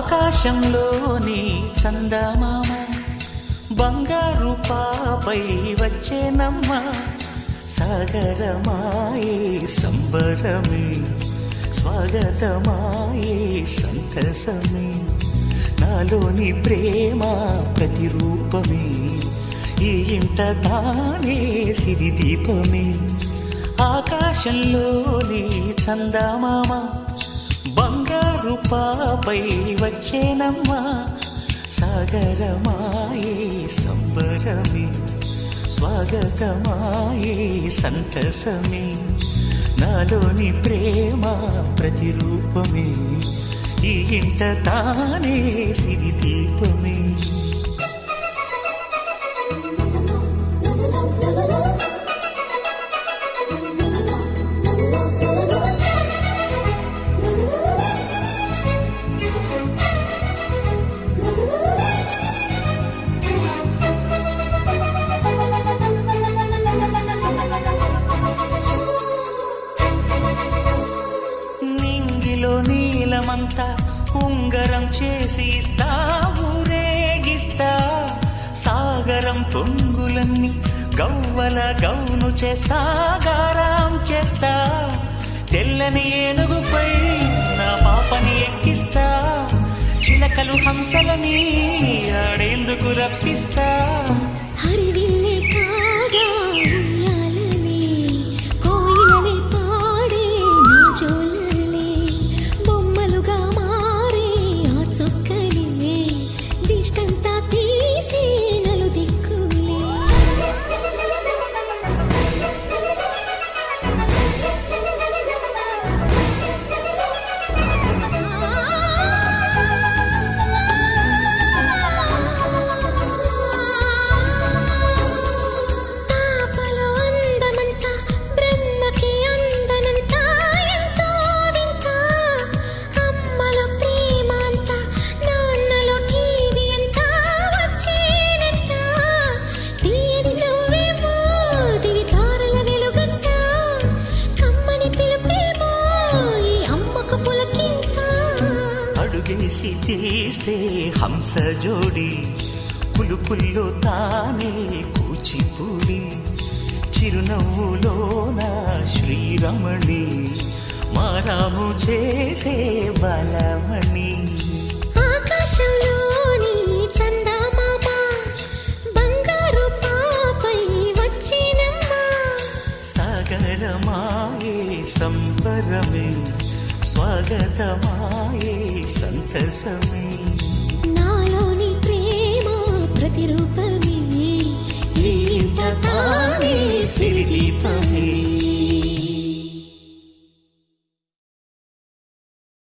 ఆకాశంలోని చందమామ బంగారు పాపై వచ్చేనమ్మ సాగరమాయే సంబరమే స్వాగతమాయే సంతసమే నాలోని ప్రేమ ప్రతిరూపమే ఈ ఇంట తానే సిరిదీపమే ఆకాశంలోని చందమామ బంగారు పాపై వచ్చేనమ్మ సాగరమాయే సంబరమే స్వాగతమాయే సంతసమే నాలోని ప్రేమ ప్రతిరూపమే ఈ ఇంట తానే సిరిదీపమే నీలమంతా ఉంగరం చేసి ఇస్తా ఊరేగిస్తా సాగరం పొంగులన్నీ గవ్వల గౌను చేస్తా గారాం చేస్తా తెల్లని ఏనుగుపై నా పాపని ఎక్కిస్తా చిలకలు హంసలని ఆడేందుకు రప్పిస్తా హరివిల్లే కాగా ఉయ్యాలనే కోయిలనే పాడే నా జోలలే బొమ్మలుగా మారే ఆ చొక్కలే దిష్టంతా తీసి నలు దిక్కులే అడుగేసి తీస్తే హంస జోడి పులుపుల్లో తానే కూచిపూడి చిరునవ్వులోన శ్రీరమణి మారాము చేసే బలమణి ఆకాశంలోని చందమామ బంగారు పాపై వచ్చినమ్మ సాగరమాయే సంబరమే స్వాగతమాయే సంతసమే